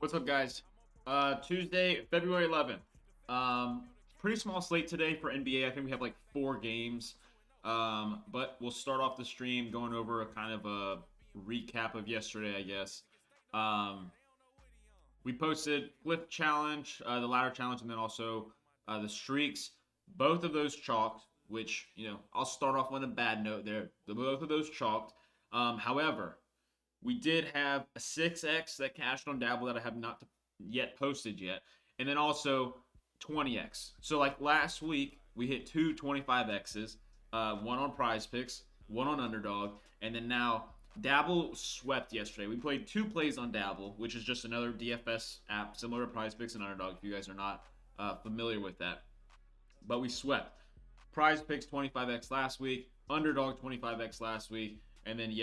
What's up, guys? Tuesday, February 11th. Pretty small slate today for NBA. I think we have like 4 games. But we'll start off the stream going over a kind of a recap of yesterday, I guess. Um, we posted Flip Challenge, the ladder challenge, and then also the streaks. Both of those chalked, which, I'll start off on a bad note there. Both of those chalked. However, we did have a 6x that cashed on Dabble that I have not yet posted yet. And then also 20x. So, like last week, we hit two 25x's, one on prize picks, one on underdog. And then now, Dabble swept yesterday. We played 2 plays on Dabble, which is just another DFS app similar to prize picks and underdog if you guys are not familiar with that. But we swept. Prize picks 25x last week, underdog 25x last week, and then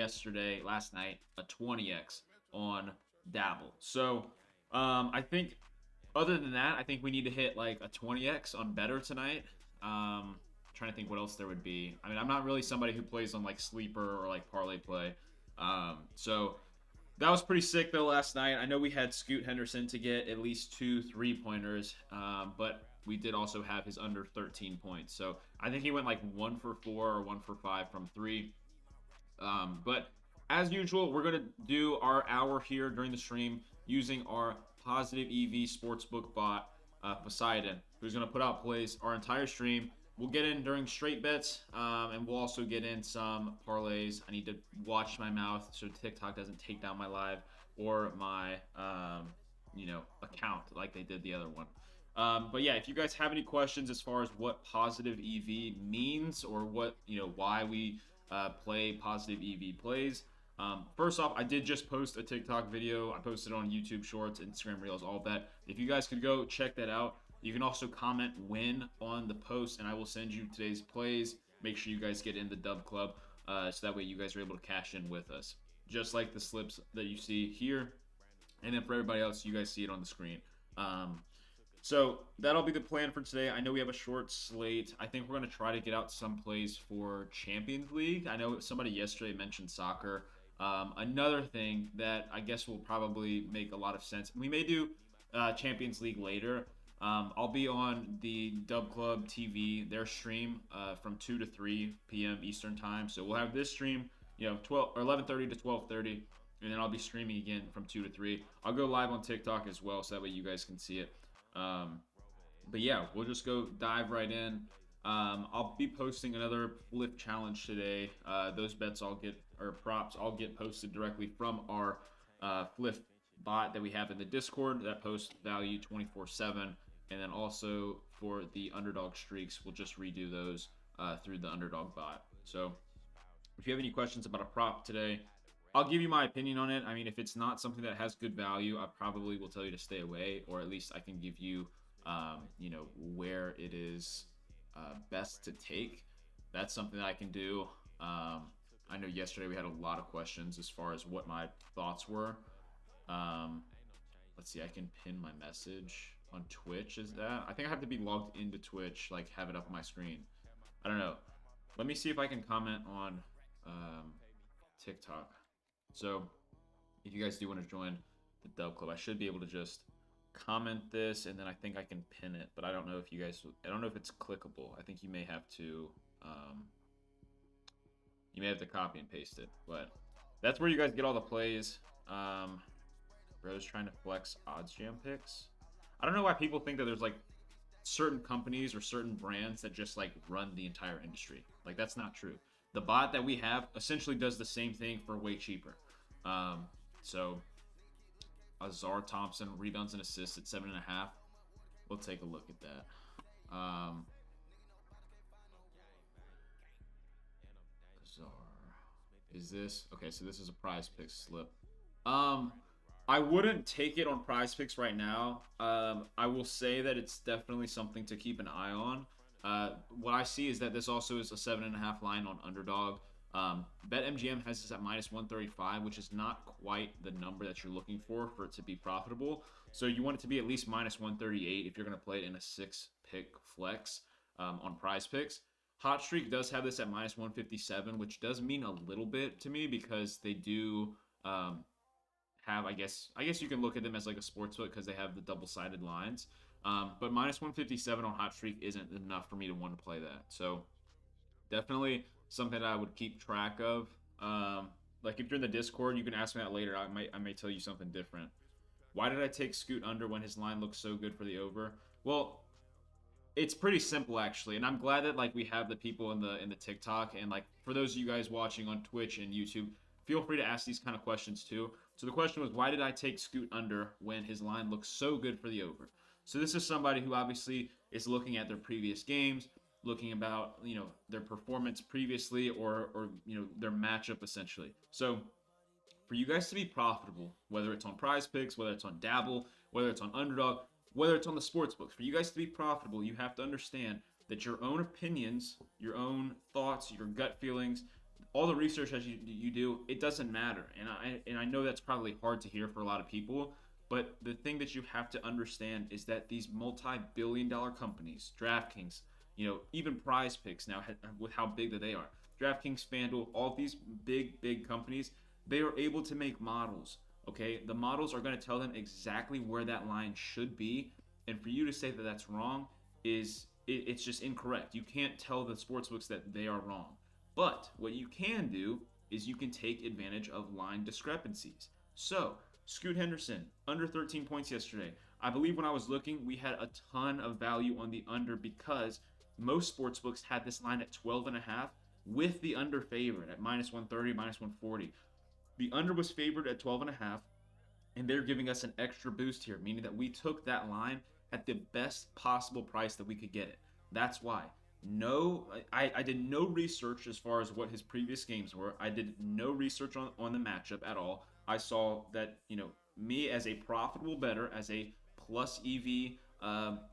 last night, a 20x on Dabble. So I think other than that, I think we need to hit like a 20x on Better tonight. Trying to think what else there would be. I mean, I'm not really somebody who plays on like Sleeper or like Parlay Play. So that was pretty sick though last night. I know we had Scoot Henderson to get at least 2 3-pointers, but we did also have his under 13 points. So I think he went like 1 for 4 or 1 for 5 from three. But as usual, we're going to do our hour here during the stream using our Positive EV Sportsbook bot, Poseidon, who's going to put out plays our entire stream. We'll get in during straight bets, and we'll also get in some parlays. I need to watch my mouth so TikTok doesn't take down my live or my, account like they did the other one. But yeah, if you guys have any questions as far as what positive EV means or why we play positive EV plays. First off, I did just post a TikTok video. I posted it on YouTube Shorts, Instagram Reels, all of that. If you guys could go check that out. You can also comment win on the post, and I will send you today's plays. Make sure you guys get in the Dub Club, so that way you guys are able to cash in with us. Just like the slips that you see here. And then for everybody else, you guys see it on the screen. So that'll be the plan for today. I know we have a short slate. I think we're going to try to get out some plays for Champions League. I know somebody yesterday mentioned soccer. Another thing that I guess will probably make a lot of sense. We may do Champions League later. I'll be on the Dub Club TV, their stream from 2 to 3 p.m. Eastern time. So we'll have this stream, 12 or 11:30 to 12:30, and then I'll be streaming again from 2 to 3. I'll go live on TikTok as well, so that way you guys can see it. But yeah, we'll just go dive right in. I'll be posting another flip challenge today. Those bets props all get posted directly from our flip bot that we have in the Discord that posts value 24/7. And then also for the underdog streaks, we'll just redo those through the underdog bot. So if you have any questions about a prop today, I'll give you my opinion on it. I mean, if it's not something that has good value, I probably will tell you to stay away, or at least I can give you, where it is best to take. That's something that I can do. I know yesterday we had a lot of questions as far as what my thoughts were. Let's see, I can pin my message on Twitch. Is that? I think I have to be logged into Twitch, like have it up on my screen. I don't know. Let me see if I can comment on TikTok. So if you guys do want to join the Dub Club, I should be able to just comment this, and then I think I can pin it. But I don't know if I don't know if it's clickable. I think you may have to copy and paste it. But that's where you guys get all the plays. Bro's trying to flex odds jam picks. I don't know why people think that there's like certain companies or certain brands that just like run the entire industry. Like, that's not true. The bot that we have essentially does the same thing for way cheaper. So Azar Thompson rebounds and assists at 7.5. We'll take a look at that. Azar, is this okay? So this is a prize pick slip. I wouldn't take it on prize picks right now. I will say that it's definitely something to keep an eye on. What I see is that this also is a 7.5 line on underdog. BetMGM has this at -135, which is not quite the number that you're looking for it to be profitable. So you want it to be at least -138 if you're going to play it in a 6-pick flex on prize picks. Hot Streak does have this at -157, which does mean a little bit to me because they do have, I guess you can look at them as like a sports book because they have the double-sided lines. But minus 157 on Hot Streak isn't enough for me to want to play that. So definitely something that I would keep track of. Like if you're in the Discord, you can ask me that later. I may tell you something different. Why did I take Scoot under when his line looks so good for the over? Well, it's pretty simple actually, and I'm glad that like we have the people in the TikTok, and like for those of you guys watching on Twitch and YouTube, feel free to ask these kind of questions too. So the question was, why did I take Scoot under when his line looks so good for the over? So this is somebody who obviously is looking at their previous games, looking about their performance previously, or their matchup essentially. So for you guys to be profitable, whether it's on Prize Picks, whether it's on Dabble, whether it's on Underdog, whether it's on the sports books, for you guys to be profitable, you have to understand that your own opinions, your own thoughts, your gut feelings, all the research that you do, it doesn't matter. And I know that's probably hard to hear for a lot of people, but the thing that you have to understand is that these multi-billion-dollar companies, DraftKings, even Prize Picks now, with how big that they are, DraftKings, FanDuel, all these big companies, they are able to make models. Okay, the models are going to tell them exactly where that line should be, and for you to say that that's wrong it's just incorrect. You can't tell the sportsbooks that they are wrong. But what you can do is you can take advantage of line discrepancies. So Scoot Henderson under 13 points yesterday. I believe when I was looking, we had a ton of value on the under because most sportsbooks had this line at 12.5 with the under favorite at minus 130, minus 140. The under was favored at 12.5, and they're giving us an extra boost here, meaning that we took that line at the best possible price that we could get it. That's why. I did no research as far as what his previous games were. I did no research on the matchup at all. I saw that, me as a profitable bettor, as a plus EV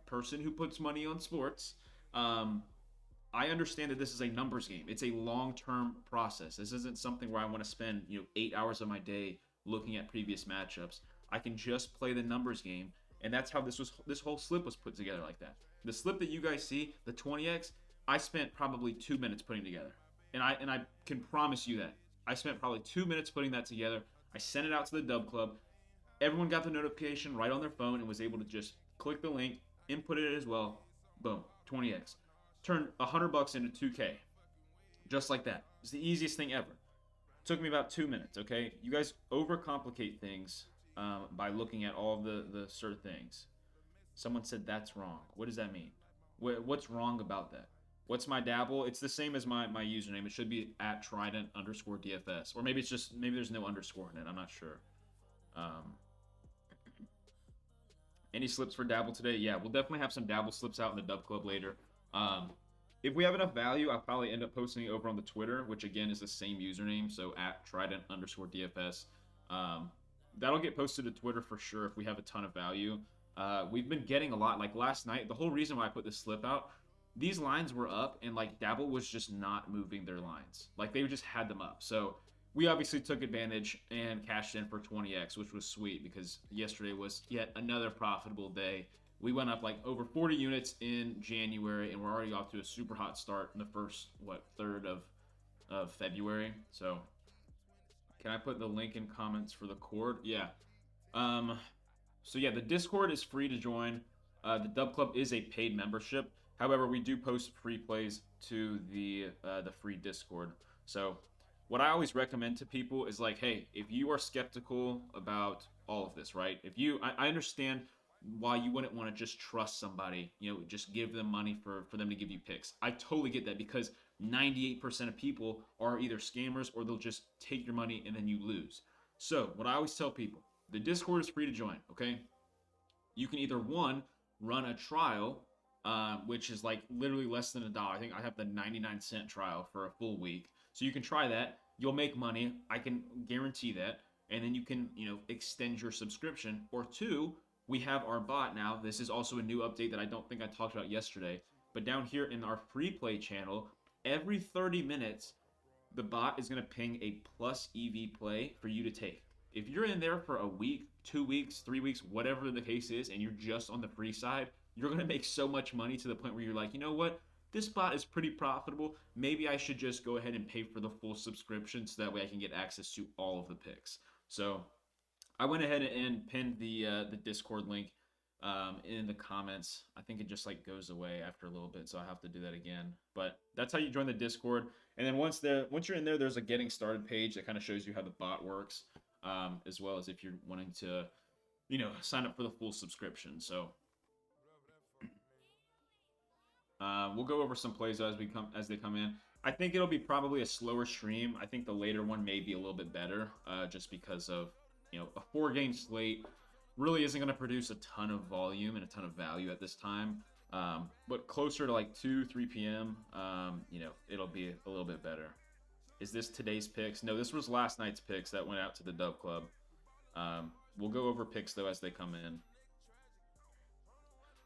person who puts money on sports, I understand that this is a numbers game. It's a long-term process. This isn't something where I want to spend 8 hours of my day looking at previous matchups. I can just play the numbers game, and that's how this whole slip was put together like that. The slip that you guys see, the 20x, I spent probably 2 minutes putting together, and I can promise you that I spent probably 2 minutes putting that together. I sent it out to the Dub Club. Everyone got the notification right on their phone and was able to just click the link, input it as well. Boom, 20x. Turned $100 into 2K, just like that. It's the easiest thing ever. Took me about 2 minutes. Okay, you guys overcomplicate things by looking at all of the certain things. Someone said that's wrong. What does that mean? What's wrong about that? What's my dabble? It's the same as my username. It should be at Trident_DFS, or maybe there's no underscore in it. I'm not sure. Any slips for dabble today? Yeah, we'll definitely have some dabble slips out in the Dub Club later. If we have enough value, I'll probably end up posting it over on the Twitter, which again is the same username, so at Trident_DFS. That'll get posted to Twitter for sure if we have a ton of value. We've been getting a lot. Like last night, the whole reason why I put this slip out, these lines were up, and like Dabble was just not moving their lines. Like they just had them up. So we obviously took advantage and cashed in for 20x, which was sweet because yesterday was yet another profitable day. We went up like over 40 units in January, and we're already off to a super hot start in the first, third of February. So can I put the link in comments for the Cord? Yeah. So yeah, the Discord is free to join. The Dub Club is a paid membership. However, we do post free plays to the free Discord. So what I always recommend to people is like, hey, if you are skeptical about all of this, right? I understand why you wouldn't want to just trust somebody, just give them money for them to give you picks. I totally get that because 98% of people are either scammers or they'll just take your money and then you lose. So what I always tell people, the Discord is free to join, okay? You can either, one, run a trial, which is like literally less than $1. I think I have the 99-cent trial for a full week. So you can try that. You'll make money. I can guarantee that. And then you can, extend your subscription. Or two, we have our bot now. This is also a new update that I don't think I talked about yesterday. But down here in our free play channel, every 30 minutes, the bot is going to ping a plus EV play for you to take. If you're in there for a week, 2 weeks, 3 weeks, whatever the case is, and you're just on the free side, you're going to make so much money to the point where you're like, you know what? This bot is pretty profitable. Maybe I should just go ahead and pay for the full subscription so that way I can get access to all of the picks. So I went ahead and pinned the Discord link in the comments. I think it just like goes away after a little bit, so I have to do that again. But that's how you join the Discord. And then once you're in there, there's a getting started page that kind of shows you how the bot works, as well as if you're wanting to, sign up for the full subscription. So we'll go over some plays as they come in. I think it'll be probably a slower stream. I think the later one may be a little bit better, just because of a 4-game slate really isn't going to produce a ton of volume and a ton of value at this time. But closer to like 2-3 p.m., it'll be a little bit better. Is this today's picks? No, this was last night's picks that went out to the Dub Club. We'll go over picks though as they come in.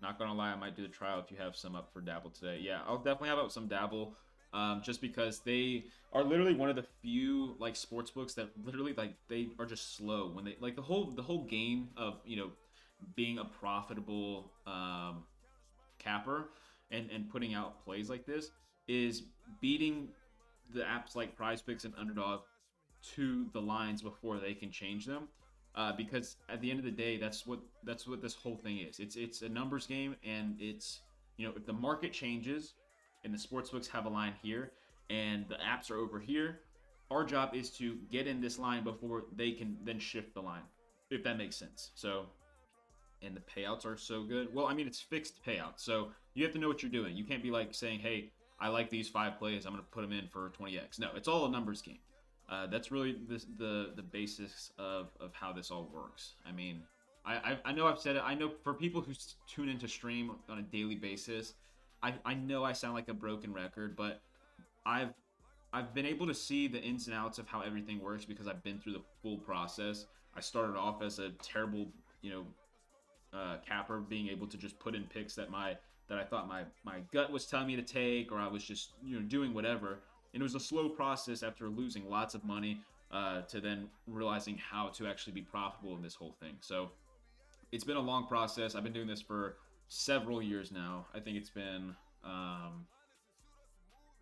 Not gonna lie, I might do the trial if you have some up for Dabble today. Yeah, I'll definitely have up some Dabble, just because they are literally one of the few like sports books that literally like they are just slow when they like the whole game of being a profitable capper and putting out plays like this is beating the apps like Prize Picks and Underdog to the lines before they can change them. Because at the end of the day, that's what this whole thing is. It's a numbers game, and it's if the market changes and the sportsbooks have a line here and the apps are over here, our job is to get in this line before they can then shift the line, if that makes sense. So, and the payouts are so good. Well, I mean, it's fixed payouts, so you have to know what you're doing. You can't be like saying, hey, I like these 5 plays, I'm going to put them in for 20x. No, it's all a numbers game. That's really the basis of how this all works. I mean, I know I've said it. I know for people who tune into stream on a daily basis, I know I sound like a broken record, but I've been able to see the ins and outs of how everything works because I've been through the full process. I started off as a terrible, capper, being able to just put in picks that I thought my gut was telling me to take, or I was just doing whatever. And it was a slow process after losing lots of money to then realizing how to actually be profitable in this whole thing. So it's been a long process. I've been doing this for several years now. I think it's been,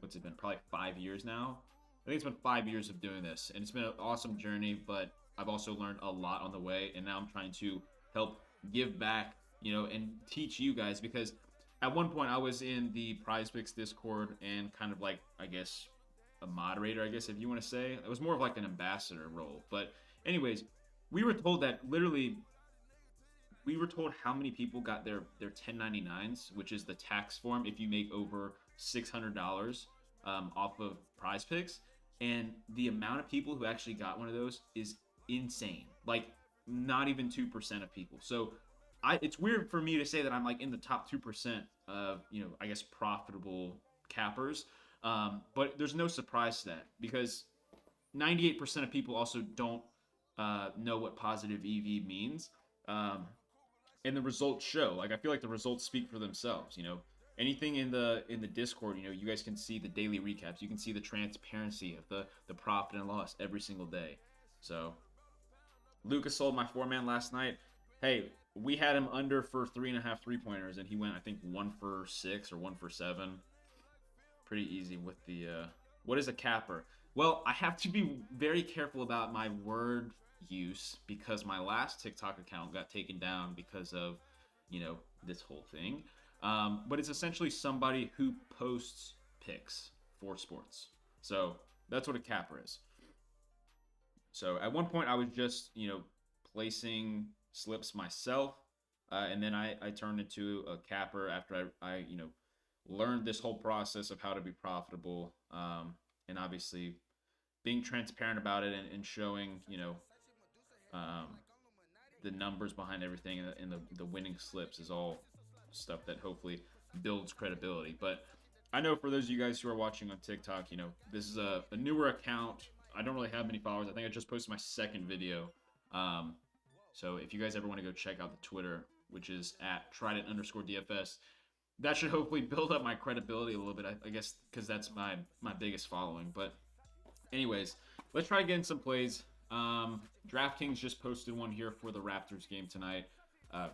what's it been? Probably 5 years now. I think it's been 5 years of doing this. And it's been an awesome journey, but I've also learned a lot on the way. And now I'm trying to help give back, and teach you guys, because at one point I was in the Prize Picks Discord and kind of like, I guess, a moderator, I guess, if you want to say. It was more of like an ambassador role. But anyways, we were told that literally, we were told how many people got their 1099s, which is the tax form if you make over $600 off of Prize Picks. And the amount of people who actually got one of those is insane. Like, not even 2% of people. So it's weird for me to say that I'm like in the top 2% of, I guess, profitable cappers. But there's no surprise to that, because 98% of people also don't know what positive EV means. And the results show. Like, I feel like the results speak for themselves. Anything in the Discord, you guys can see the daily recaps. You can see the transparency of the profit and loss every single day. So Lucas sold my 4-man last night. Hey, we had him under for 3.5 3-pointers, and he went, I think, 1 for 6 or 1 for 7. Pretty easy with the what is a capper? Well, I have to be very careful about my word use, because my last TikTok account got taken down because of this whole thing. But it's essentially somebody who posts picks for sports. So that's what a capper is. So at one point I was just placing slips myself, and then I turned into a capper after I learned this whole process of how to be profitable, and obviously being transparent about it and showing the numbers behind everything, and the winning slips is all stuff that hopefully builds credibility. But I know for those of you guys who are watching on TikTok, this is a newer account. I don't really have many followers. I think I just posted my second video. So if you guys ever want to go check out the Twitter, which is at Trident_DFS, that should hopefully build up my credibility a little bit, I guess, because that's my biggest following. But anyways, let's try getting some plays. DraftKings just posted one here for the Raptors game tonight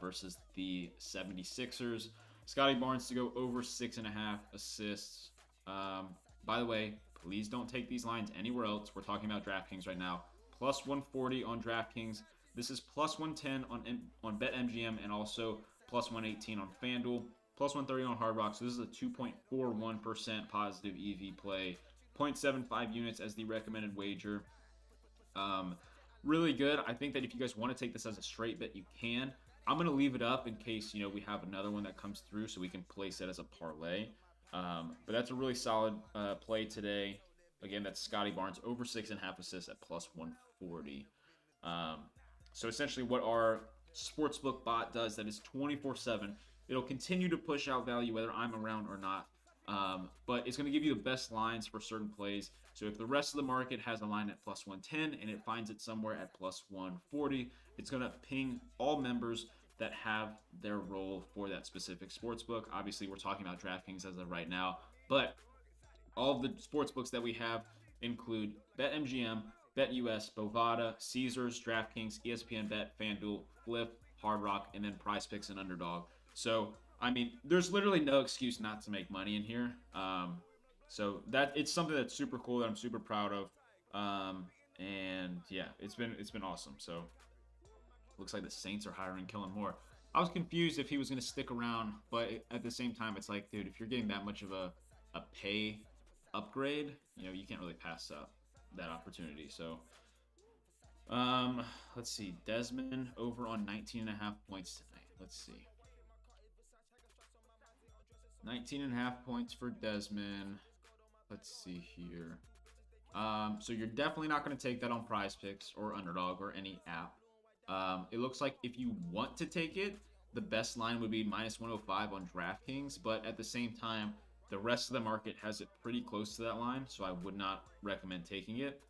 versus the 76ers. Scotty Barnes to go over 6.5 assists. By the way, please don't take these lines anywhere else. We're talking about DraftKings right now. Plus 140 on DraftKings. This is plus 110 on BetMGM and also plus 118 on FanDuel, plus 130 on Hard Rock. So this is a 2.41% positive EV play, 0.75 units as the recommended wager. Really good. I think that if you guys want to take this as a straight bet, you can. I'm going to leave it up in case, we have another one that comes through so we can place it as a parlay. But that's a really solid play today. Again, that's Scotty Barnes over 6.5 assists at plus 140. So essentially what our sportsbook bot does, that is 24/7. It'll continue to push out value whether I'm around or not. But it's going to give you the best lines for certain plays. So if the rest of the market has a line at plus 110 and it finds it somewhere at plus 140, it's going to ping all members that have their role for that specific sportsbook. Obviously, we're talking about DraftKings as of right now, but all of the sportsbooks that we have include BetMGM, BetUS, Bovada, Caesars, DraftKings, ESPN Bet, FanDuel, Flip, Hard Rock, and then Prize Picks and Underdog. So, I mean, there's literally no excuse not to make money in here. So that it's something that's super cool that I'm super proud of. And yeah, it's been awesome. So looks like the Saints are hiring Kellen Moore. I was confused if he was going to stick around, but at the same time, it's like, dude, if you're getting that much of a pay upgrade, you can't really pass up that opportunity. So, let's see. Desmond over on 19.5 points tonight. Let's see. 19.5 points for Desmond. Let's see here. So you're definitely not going to take that on Prize Picks or Underdog or any app. It looks like if you want to take it, the best line would be minus 105 on DraftKings, but at the same time, the rest of the market has it pretty close to that line, so I would not recommend taking it.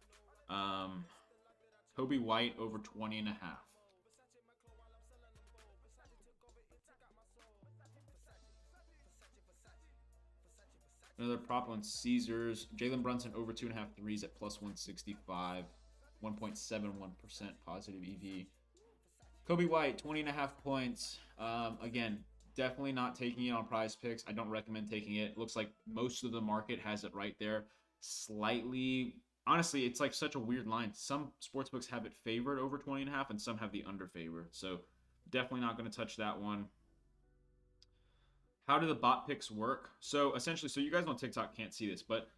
Kobe White over 20.5. Another prop on Caesars. Jalen Brunson over 2.5 threes at plus 165. 1.71% positive EV. Kobe White, 20.5 points. Again, definitely not taking it on Prize Picks. I don't recommend taking it. Looks like most of the market has it right there. Slightly, honestly, it's like such a weird line. Some sportsbooks have it favored over 20.5 and some have the under favored. So definitely not going to touch that one. How do the bot picks work? So essentially, so you guys on TikTok can't see this, but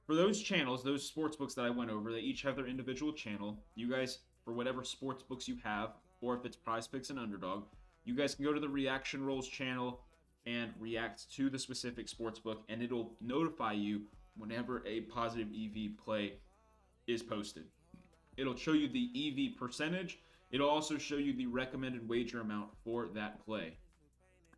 for those channels, those sportsbooks that I went over, they each have their individual channel. You guys, for whatever sportsbooks you have, or if it's Prize Picks and Underdog, you guys can go to the Reaction Rolls channel and react to the specific sportsbook, and it'll notify you whenever a positive EV play is posted. It'll show you the EV percentage. It'll also show you the recommended wager amount for that play.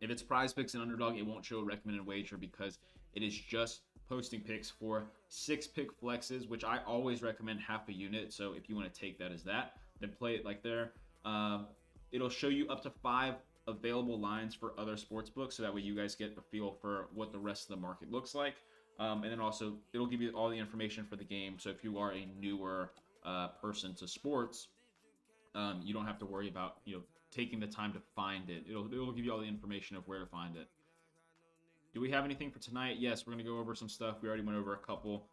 If it's Prize Picks and Underdog, it won't show a recommended wager because it is just posting picks for 6-pick flexes, which I always recommend half a unit. So if you want to take that as that, then play it like there. It'll show you up to 5 available lines for other sports books, so that way you guys get a feel for what the rest of the market looks like. And then also it'll give you all the information for the game. So if you are a newer person to sports, you don't have to worry about taking the time to find it. It'll give you all the information of where to find it. Do we have anything for tonight? Yes, we're going to go over some stuff. We already went over a couple,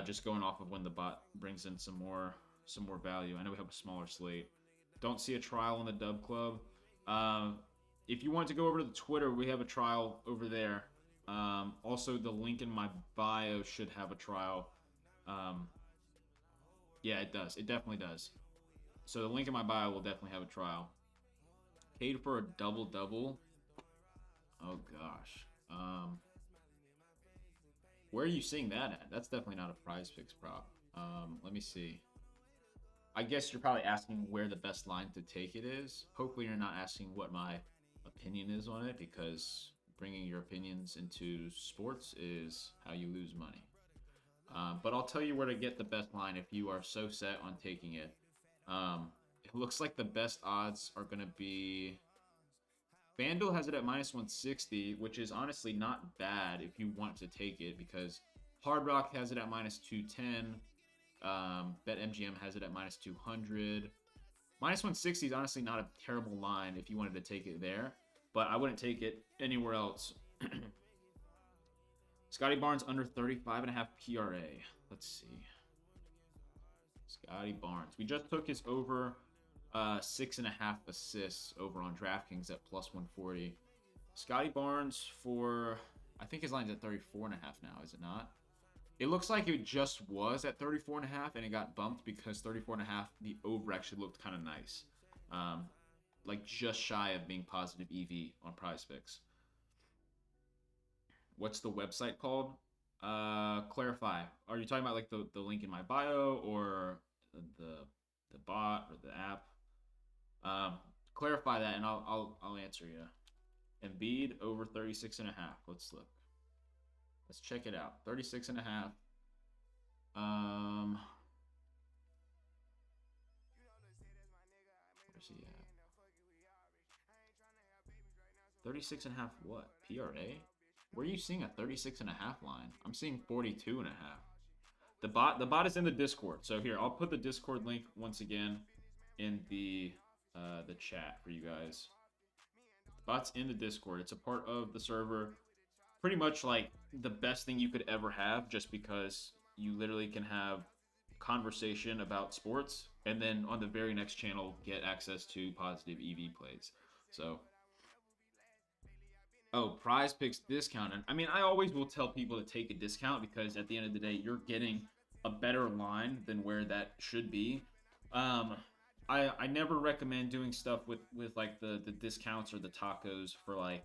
just going off of when the bot brings in some more value. I know we have a smaller slate. Don't see a trial on the Dub Club. If you want to go over to the Twitter, we have a trial over there. Also, the link in my bio should have a trial. Yeah, it does. It definitely does. So the link in my bio will definitely have a trial. Paid for a double-double. Oh, gosh. Where are you seeing that at? That's definitely not a Prize Picks prop. Let me see. I guess you're probably asking where the best line to take it is. Hopefully you're not asking what my opinion is on it, because bringing your opinions into sports is how you lose money. But I'll tell you where to get the best line if you are so set on taking it. It looks like the best odds are going to be... FanDuel has it at minus 160, which is honestly not bad if you want to take it, because Hard Rock has it at minus 210. BetMGM has it at minus 200. Minus 160 is honestly not a terrible line if you wanted to take it there, but I wouldn't take it anywhere else. Scotty Barnes under 35.5 PRA. Let's see. Scotty Barnes. We just took his over 6.5 assists over on DraftKings at plus 140. Scotty Barnes for, I think his line's at 34.5 now, is it not? It looks like it just was at 34.5 and it got bumped because 34.5, the over actually looked kind of nice. Like just shy of being positive EV on Prize Picks. What's the website called? Clarify. Are you talking about like the link in my bio or the bot or the app? Clarify that and I'll answer you. Embiid over 36.5. Let's look. Let's check it out. 36.5. Where's he at? 36.5 what? PRA? Where are you seeing a 36.5 line? I'm seeing 42.5. The bot is in the Discord. So here, I'll put the Discord link once again in the chat for you guys. The bot's in the Discord. It's a part of the server. Pretty much like the best thing you could ever have, just because you literally can have conversation about sports and then on the very next channel get access to positive EV plays. So Prize Picks discount. And I mean, I always will tell people to take a discount because at the end of the day, you're getting a better line than where that should be. I never recommend doing stuff with like the discounts or the tacos for like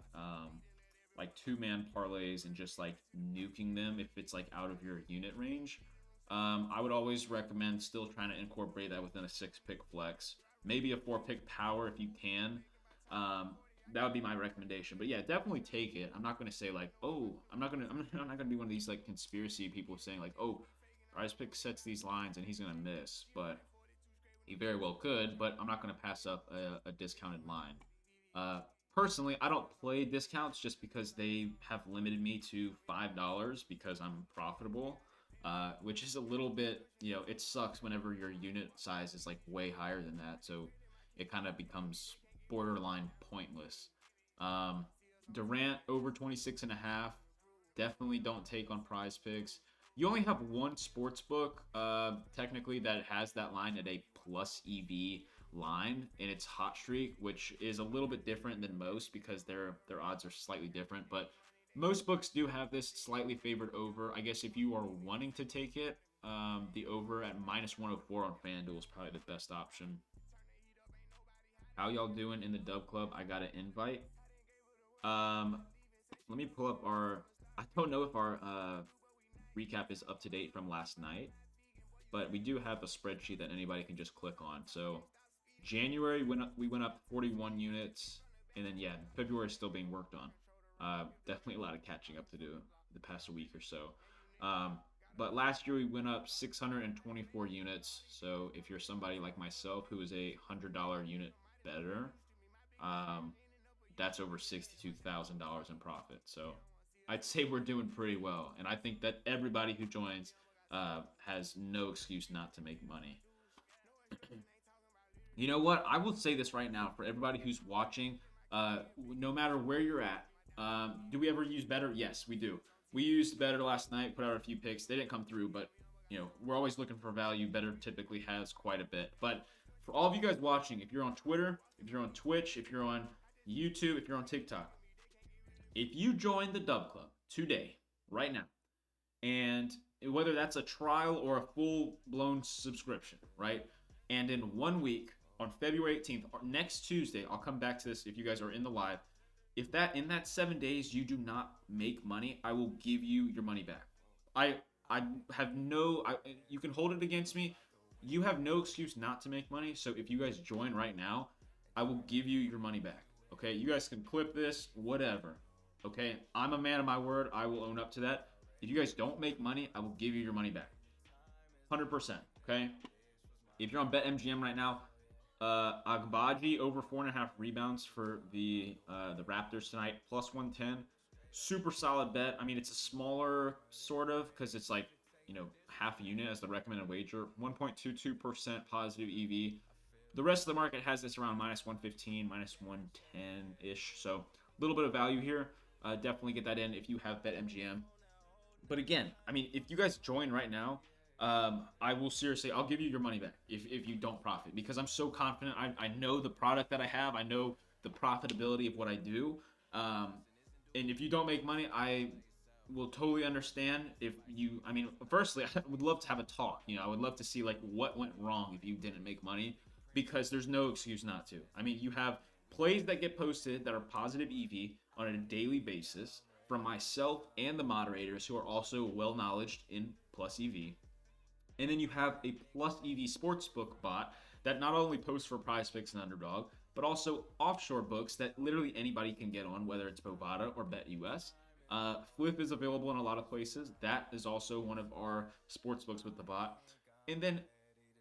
two-man parlays and just like nuking them if it's like out of your unit range. I would always recommend still trying to incorporate that within a 6-pick flex, maybe a 4-pick power if you can. That would be my recommendation. But yeah, definitely take it. I'm not going to say like, oh, I'm not going to be one of these like conspiracy people saying like, oh, Prize Pick sets these lines and he's going to miss. But he very well could, but I'm not going to pass up a discounted line. Personally, I don't play discounts just because they have limited me to $5 because I'm profitable, which is a little bit, it sucks whenever your unit size is like way higher than that. So it kind of becomes borderline pointless. Durant over 26.5. Definitely don't take on Prize Picks. You only have one sports book, technically, that has that line at a plus EV line, and it's Hot Streak, which is a little bit different than most because their odds are slightly different. But most books do have this slightly favored over. I guess if you are wanting to take it, the over at minus 104 on FanDuel is probably the best option. How y'all doing in the Dub Club? I got an invite. Let me pull up our... I don't know if our recap is up to date from last night, but we do have a spreadsheet that anybody can just click on. So January, we went up 41 units, and then yeah, February is still being worked on. Definitely a lot of catching up to do the past week or so. But last year we went up 624 units. So if you're somebody like myself who is a $100 unit better, that's over $62,000 in profit. So I'd say we're doing pretty well, and I think that everybody who joins has no excuse not to make money. You know what? I will say this right now for everybody who's watching, no matter where you're at. Do we ever use Better? Yes, we do. We used Better last night, put out a few picks. They didn't come through, but we're always looking for value. Better typically has quite a bit. But for all of you guys watching, if you're on Twitter, if you're on Twitch, if you're on YouTube, if you're on TikTok, if you join the Dub Club today, right now, and whether that's a trial or a full-blown subscription, right? And in 1 week, on February 18th, next Tuesday, I'll come back to this if you guys are in the live. If that in that 7 days you do not make money, I will give you your money back. I have no... you can hold it against me. You have no excuse not to make money. So if you guys join right now, I will give you your money back. Okay? You guys can clip this, whatever. Okay? I'm a man of my word. I will own up to that. If you guys don't make money, I will give you your money back. 100%. Okay? If you're on BetMGM right now, Agbaji over 4.5 rebounds for the Raptors tonight, plus 110. Super solid bet. I mean, it's a smaller sort of because it's like, half a unit as the recommended wager. 1.22% positive EV. The rest of the market has this around minus 115, minus 110-ish. So a little bit of value here. Definitely get that in if you have BetMGM. But again, I mean, if you guys join right now, I will seriously, I'll give you your money back if you don't profit, because I'm so confident. I know the product that I have. I know the profitability of what I do. Um, and if you don't make money, I will totally understand. If you, I mean, firstly, I would love to have a talk. I would love to see like what went wrong if you didn't make money, because there's no excuse not to. I mean, you have plays that get posted that are positive EV on a daily basis from myself and the moderators, who are also well knowledged in plus EV. And then you have a plus EV sportsbook bot that not only posts for Prize Picks and Underdog, but also offshore books that literally anybody can get on, whether it's Bovada or BetUS. Flip is available in a lot of places. That is also one of our sports books with the bot. And then,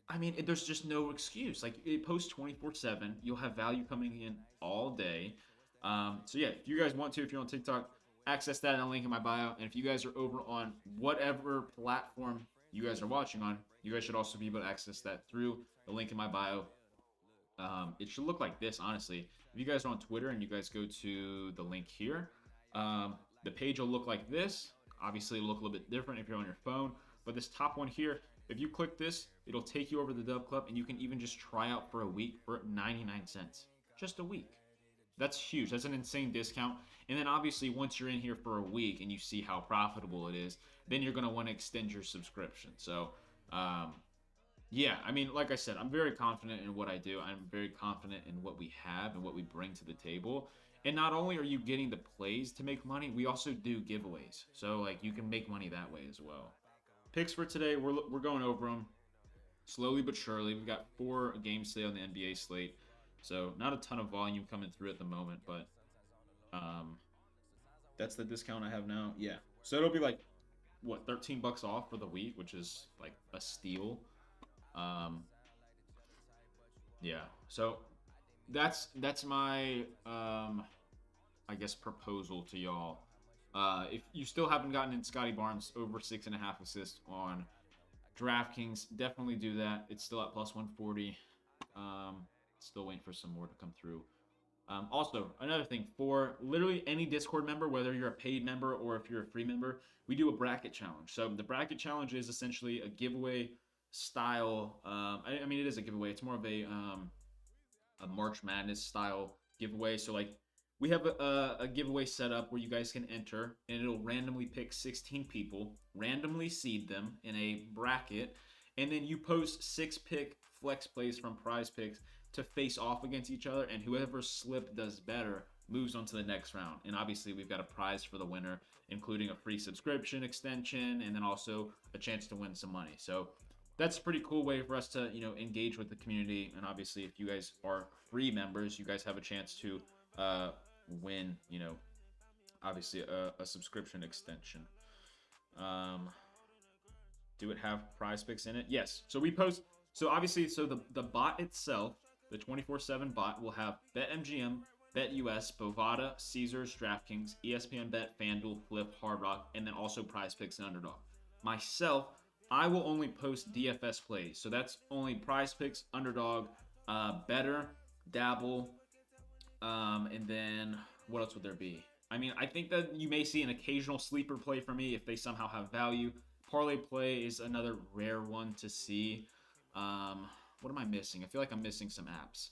I mean, there's just no excuse. Like, it posts 24/7. You'll have value coming in all day. So yeah, if you guys want to, if you're on TikTok, access that in the link in my bio. And if you guys are over on whatever platform you guys are watching on, you guys should also be able to access that through the link in my bio. It should look like this, honestly. If you guys are on Twitter and you guys go to the link here, the page will look like this. Obviously, it'll look a little bit different if you're on your phone. But this top one here, if you click this, it'll take you over to the Dub Club, and you can even just try out for a week for 99 cents. Just a week. That's huge. That's an insane discount. And then obviously, once you're in here for a week and you see how profitable it is, then you're going to want to extend your subscription. So, yeah, I mean, like I said, I'm very confident in what I do. I'm very confident in what we have and what we bring to the table. And not only are you getting the plays to make money, we also do giveaways. So, like, you can make money that way as well. Picks for today, we're going over them slowly but surely. We've got 4 games today on the NBA slate. So, not a ton of volume coming through at the moment, but that's the discount I have now. Yeah. So, it'll be like, what, $13 off for the week, which is like a steal. Yeah. So, that's my I guess proposal to y'all. If you still haven't gotten in Scottie Barnes over 6.5 assists on DraftKings, definitely do that. It's still at plus 140. Still waiting for some more to come through. Also, another thing, for literally any Discord member, whether you're a paid member or if you're a free member, we do a bracket challenge. So the bracket challenge is essentially a giveaway style. I mean, it is a giveaway. It's more of a March Madness style giveaway. So like, we have a giveaway set up where you guys can enter, and it'll randomly pick 16 people, randomly seed them in a bracket, and then you post 6-pick flex plays from Prize Picks to face off against each other, and whoever slip does better moves on to the next round. And obviously, we've got a prize for the winner, including a free subscription extension, and then also a chance to win some money. So that's a pretty cool way for us to, engage with the community. And obviously, if you guys are free members, you guys have a chance to win, obviously a subscription extension. Do it have Prize Picks in it? Yes. So we post. So obviously, the bot itself, the 24/7 bot, will have BetMGM, BetUS, Bovada, Caesars, DraftKings, ESPN Bet, FanDuel, Flip, Hard Rock, and then also Prize Picks and Underdog. Myself, I will only post DFS plays. So that's only Prize Picks, Underdog, Better, Dabble, and then what else would there be? I mean, I think that you may see an occasional sleeper play for me if they somehow have value. Parlay play is another rare one to see. What am I missing? I feel like I'm missing some apps.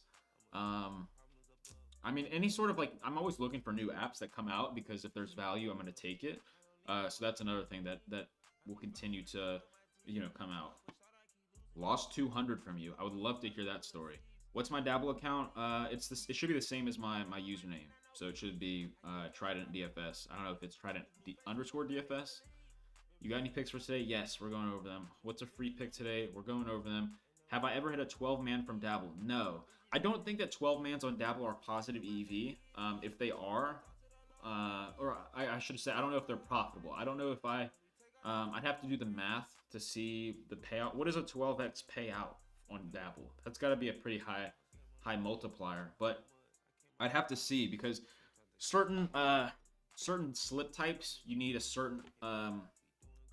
I mean, any sort of like, I'm always looking for new apps that come out, because if there's value, I'm going to take it. So that's another thing that will continue to, come out. Lost 200 from you. I would love to hear that story. What's my Dabble account? It should be the same as my username. So it should be Trident DFS. I don't know if it's Trident _DFS. You got any picks for today? Yes, we're going over them. What's a free pick today? We're going over them. Have I ever hit a 12-man from Dabble? No. I don't think that 12-mans on Dabble are positive EV. If they are, or I should say, I don't know if they're profitable. I don't know if I'd have to do the math to see the payout. What is a 12x payout on Dabble? That's got to be a pretty high multiplier. But I'd have to see, because certain slip types, you need a certain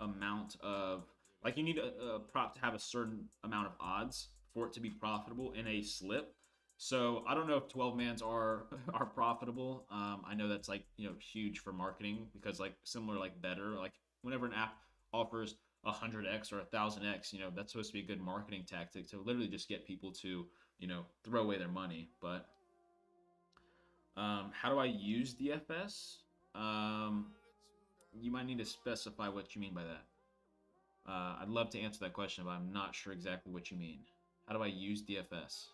amount of, like, you need a prop to have a certain amount of odds for it to be profitable in a slip. So I don't know if 12-mans are profitable. I know that's like, huge for marketing, because like similar like Better, like whenever an app offers 100x or 1000x. That's supposed to be a good marketing tactic to literally just get people to throw away their money. But how do I use DFS? You might need to specify what you mean by that. I'd love to answer that question, but I'm not sure exactly what you mean. How do I use DFS?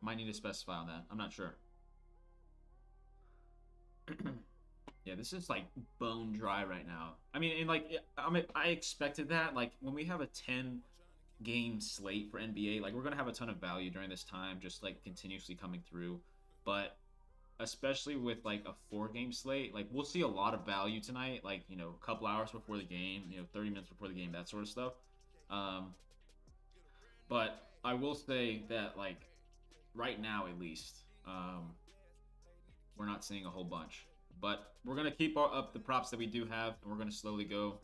Might need to specify on that. I'm not sure. Yeah, this is like bone dry right now. I mean, and like I expected that. Like when we have a 10-game slate for NBA, like we're gonna have a ton of value during this time, just like continuously coming through. But especially with like a 4-game slate, like we'll see a lot of value tonight. Like a couple hours before the game, 30 minutes before the game, that sort of stuff. But I will say that like right now at least, we're not seeing a whole bunch. But we're gonna keep up the props that we do have, and we're gonna slowly go.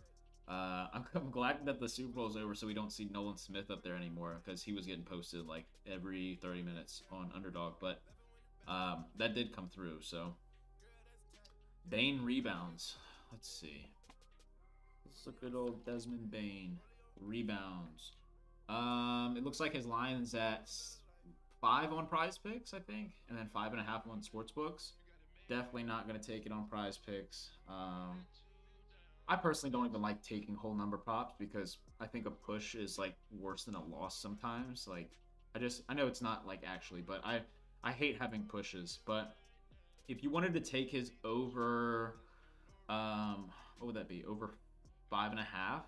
I'm glad that the Super Bowl is over, so we don't see Nolan Smith up there anymore because he was getting posted like every 30 minutes on Underdog. But that did come through. So Bane rebounds. Let's see. This is a good old Desmond Bane rebounds. It looks like his line's at 5 on Prize Picks, I think, and then 5.5 on Sportsbooks. Definitely not going to take it on Prize Picks. I personally don't even like taking whole number props because I think a push is like worse than a loss sometimes. Like I know it's not like actually, but I hate having pushes. But if you wanted to take his over, what would that be? Over 5.5.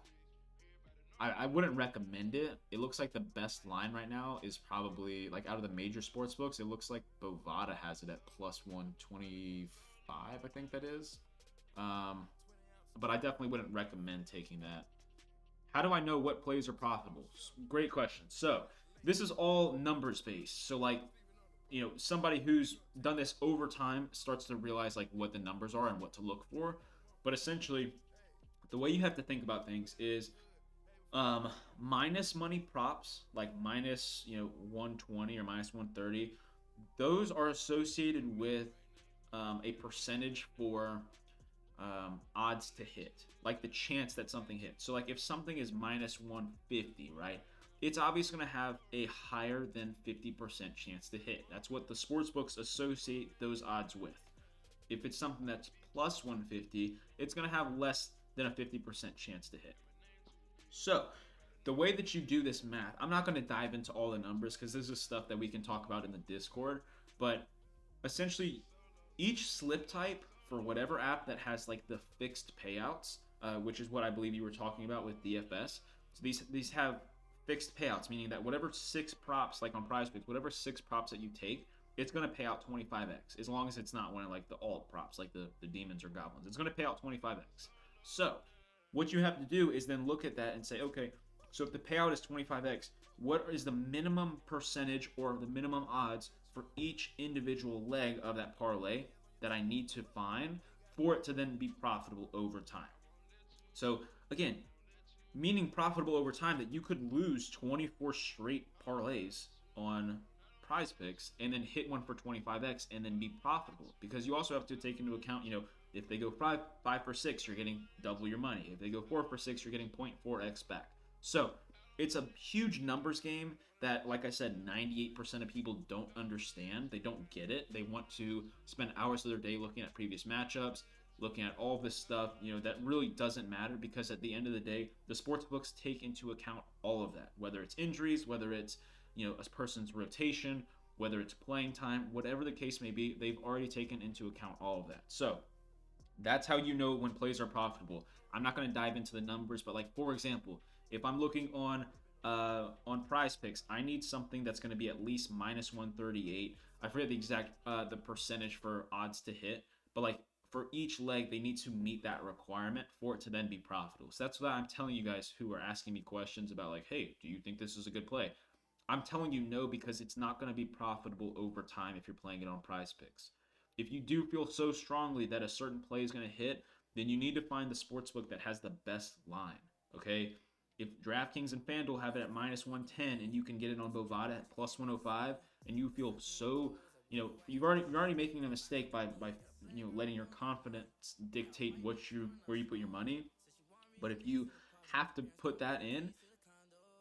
I wouldn't recommend it. It looks like the best line right now is probably like out of the major sports books. It looks like Bovada has it at plus 125. I think that is. But I definitely wouldn't recommend taking that. How do I know what plays are profitable? Great question. So this is all numbers based. So like, somebody who's done this over time starts to realize like what the numbers are and what to look for. But essentially, the way you have to think about things is minus money props, like minus 120 or minus 130, those are associated with a percentage for odds to hit, like the chance that something hits. So like if something is minus 150, right, it's obviously going to have a higher than 50% chance to hit. That's what the sports books associate those odds with. If it's something that's plus 150, it's going to have less than a 50% chance to hit. So, the way that you do this math, I'm not going to dive into all the numbers because this is stuff that we can talk about in the Discord, but essentially, each slip type for whatever app that has like the fixed payouts, which is what I believe you were talking about with DFS. So these have fixed payouts, meaning that whatever 6 props, like on Prize Picks, whatever 6 props that you take, it's going to pay out 25x, as long as it's not one of like the alt props, like the demons or goblins. It's going to pay out 25x. So, what you have to do is then look at that and say, okay, so if the payout is 25x, what is the minimum percentage or the minimum odds for each individual leg of that parlay that I need to find for it to then be profitable over time? So again, meaning profitable over time that you could lose 24 straight parlays on Prize Picks and then hit one for 25x and then be profitable, because you also have to take into account, if they go 5 for 6, you're getting double your money. If they go 4 for 6, you're getting 0.4x back. So it's a huge numbers game that, like I said, 98% of people don't understand. They don't get it. They want to spend hours of their day looking at previous matchups, looking at all this stuff, that really doesn't matter, because at the end of the day, the sports books take into account all of that, whether it's injuries, whether it's, a person's rotation, whether it's playing time, whatever the case may be, they've already taken into account all of that. So that's how you know when plays are profitable. I'm not going to dive into the numbers, but like, for example, if I'm looking on Prize Picks, I need something that's going to be at least minus 138. I forget the exact the percentage for odds to hit, but like for each leg, they need to meet that requirement for it to then be profitable. So that's what I'm telling you guys who are asking me questions about like, hey, do you think this is a good play? I'm telling you no, because it's not going to be profitable over time if you're playing it on Prize Picks. If you do feel so strongly that a certain play is going to hit, then you need to find the sportsbook that has the best line, okay? If DraftKings and FanDuel have it at minus 110 and you can get it on Bovada at plus 105, and you feel so you're already making a mistake by letting your confidence dictate where you put your money. But if you have to put that in,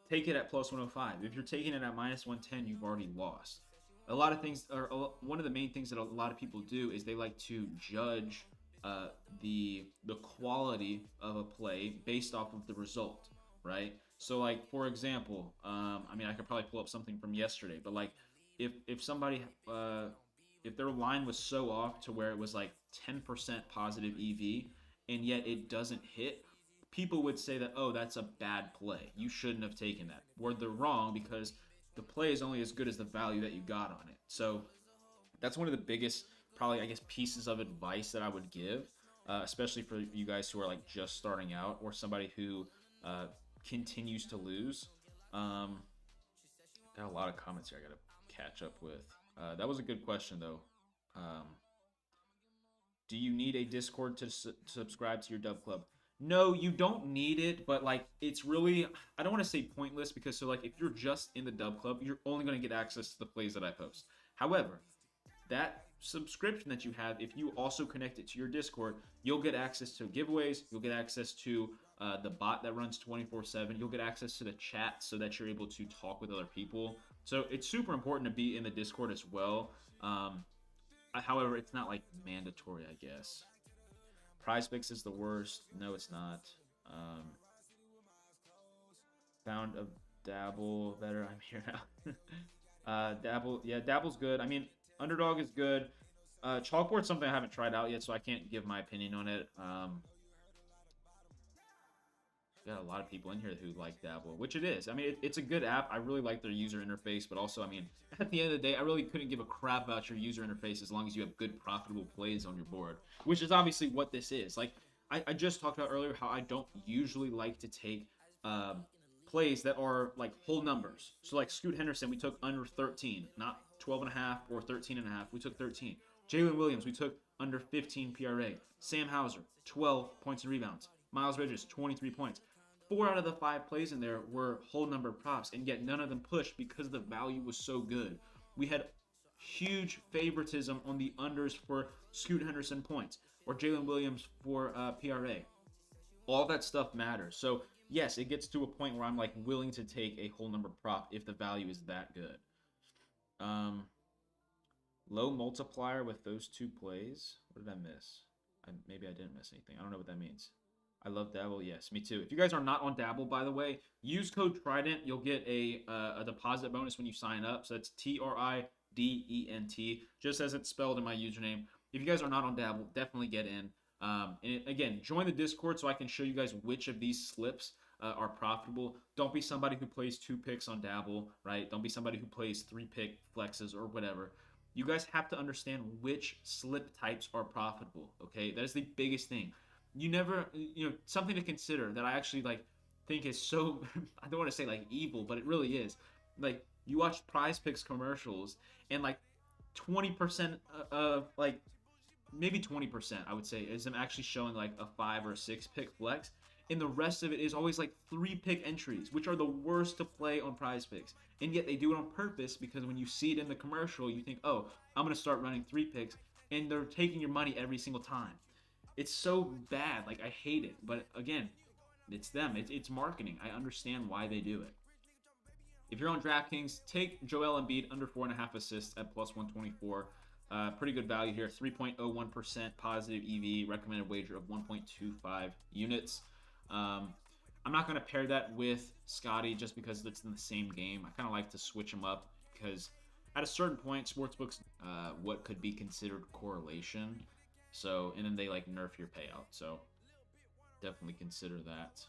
take it at plus 105. If you're taking it at minus 110, you've already lost. A lot of things are one of the main things that a lot of people do is they like to judge uh, the quality of a play based off of the result, right? So, like for example, I mean, I could probably pull up something from yesterday, but like if somebody if their line was so off to where it was like 10% positive EV and yet it doesn't hit, people would say that, oh, that's a bad play. You shouldn't have taken that. Where they're wrong because the play is only as good as the value that you got on it. So that's one of the biggest, probably, I guess, pieces of advice that I would give, especially for you guys who are like just starting out or somebody who uh, continues to lose. Um, got a lot of comments here I got to catch up with. That was a good question, though. Um, do you need a Discord to subscribe to your Dub Club? No, you don't need it, but like it's really, I don't want to say pointless because so like if you're just in the Dub Club, you're only going to get access to the plays that I post. However, that subscription that you have, if you also connect it to your Discord, you'll get access to giveaways, you'll get access to the bot that runs 24/7, you'll get access to the chat so that you're able to talk with other people. So it's super important to be in the Discord as well. However, it's not like mandatory, I guess. Prize Picks is the worst. No, it's not. Found a Dabble better. I'm here now. Dabble, yeah, Dabble's good. I mean, Underdog is good. Chalkboard's something I haven't tried out yet, so I can't give my opinion on it. Got a lot of people in here who like Dabble, which it is. I mean, it's a good app. I really like their user interface, but also, I mean, at the end of the day, I really couldn't give a crap about your user interface as long as you have good, profitable plays on your board, which is obviously what this is. Like, I just talked about earlier how I don't usually like to take plays that are like whole numbers. So, like Scoot Henderson, we took under 13, not 12.5 or 13.5. We took 13. Jalen Williams, we took under 15 PRA. Sam Hauser, 12 points and rebounds. Miles Bridges, 23 points. 4 out of the 5 plays in there were whole number props, and yet none of them pushed because the value was so good. We had huge favoritism on the unders for Scoot Henderson points or Jalen Williams for PRA. All that stuff matters. So yes, it gets to a point where I'm like willing to take a whole number prop if the value is that good. Low multiplier with those 2 plays. What did I miss? Maybe I didn't miss anything. I don't know what that means. I love Dabble. Yes, me too. If you guys are not on Dabble, by the way, use code Trident. You'll get a deposit bonus when you sign up. So that's TRIDENT, just as it's spelled in my username. If you guys are not on Dabble, definitely get in. And again, join the Discord so I can show you guys which of these slips are profitable. Don't be somebody who plays 2 picks on Dabble, right? Don't be somebody who plays 3 pick flexes or whatever. You guys have to understand which slip types are profitable, okay? That is the biggest thing. You never, something to consider that I actually like think is so, I don't want to say like evil, but it really is. Like you watch Prize Picks commercials and like 20% of like maybe 20% I would say is them actually showing like a 5 or a 6 pick flex, and the rest of it is always like 3 pick entries, which are the worst to play on Prize Picks. And yet they do it on purpose because when you see it in the commercial, you think, oh, I'm gonna start running 3 picks, and they're taking your money every single time. It's so bad. Like, I hate it. But again, it's them. It's marketing. I understand why they do it. If you're on DraftKings, take Joel Embiid under 4.5 assists at plus 124. Pretty good value here. 3.01% positive EV. Recommended wager of 1.25 units. I'm not going to pair that with Scotty just because it's in the same game. I kind of like to switch them up because at a certain point, sportsbooks, what could be considered correlation. So, and then they like nerf your payout. So, definitely consider that.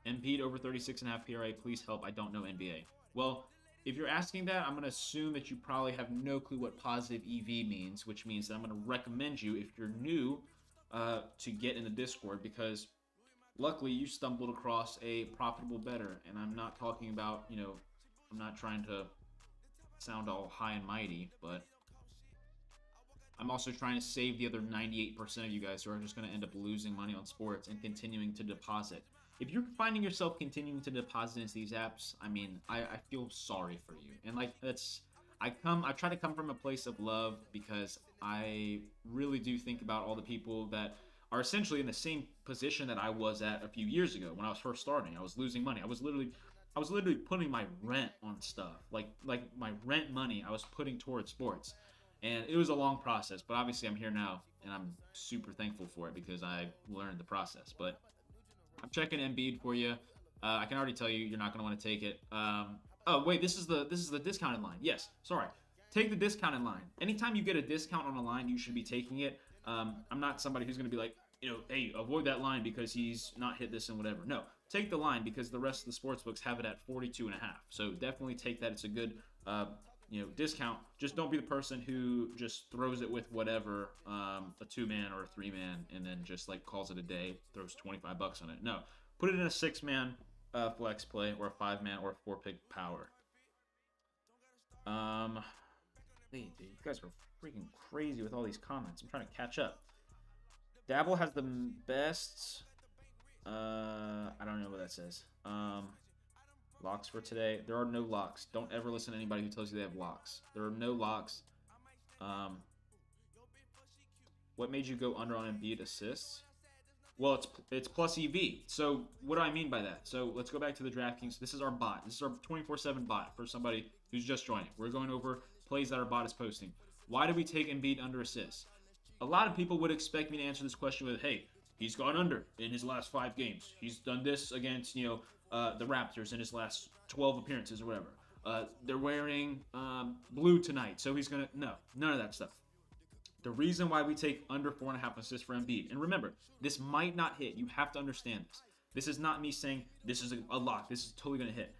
Embiid over 36.5 PRA. Please help. I don't know NBA. Well, if you're asking that, I'm going to assume that you probably have no clue what positive EV means, which means that I'm going to recommend you, if you're new, to get in the Discord because luckily you stumbled across a profitable bettor. And I'm not talking about, I'm not trying to sound all high and mighty, but I'm also trying to save the other 98% of you guys who are just going to end up losing money on sports and continuing to deposit. If you're finding yourself continuing to deposit into these apps, I mean, I feel sorry for you. And like, I try to come from a place of love because I really do think about all the people that are essentially in the same position that I was at a few years ago when I was first starting. I was losing money. I was literally putting my rent on stuff. Like my rent money I was putting towards sports. And it was a long process, but obviously I'm here now and I'm super thankful for it because I learned the process. But I'm checking Embiid for you. I can already tell you you're not going to want to take it. Oh wait, this is the discounted line. Yes, sorry. Take the discounted line. Anytime you get a discount on a line, you should be taking it. I'm not somebody who's going to be like, hey, avoid that line because he's not hit this and whatever. No, take the line because the rest of the sports books have it at 42 and a half. So definitely take that. It's a good, discount. Just don't be the person who just throws it with whatever, a 2-man or a 3-man, and then just like calls it a day, throws $25 on it. No, put it in a 6-man flex play or a 5-man or a 4-pick power. Hey, dude, you guys are freaking crazy with all these comments. I'm trying to catch up. Dabble has the best. I don't know what that says. Locks for today. There are no locks. Don't ever listen to anybody who tells you they have locks. There are no locks. What made you go under on Embiid assists? Well, it's plus EV. So what do I mean by that? So let's go back to the DraftKings. This is our bot. This is our 24/7 bot for somebody who's just joining. We're going over plays that our bot is posting. Why do we take Embiid under assists? A lot of people would expect me to answer this question with, hey, he's gone under in his last 5 games. He's done this against, the Raptors in his last 12 appearances or whatever. They're wearing blue tonight, so he's going to... No, none of that stuff. The reason why we take under 4.5 assists for Embiid, and remember, this might not hit. You have to understand this. This is not me saying this is a lock. This is totally going to hit.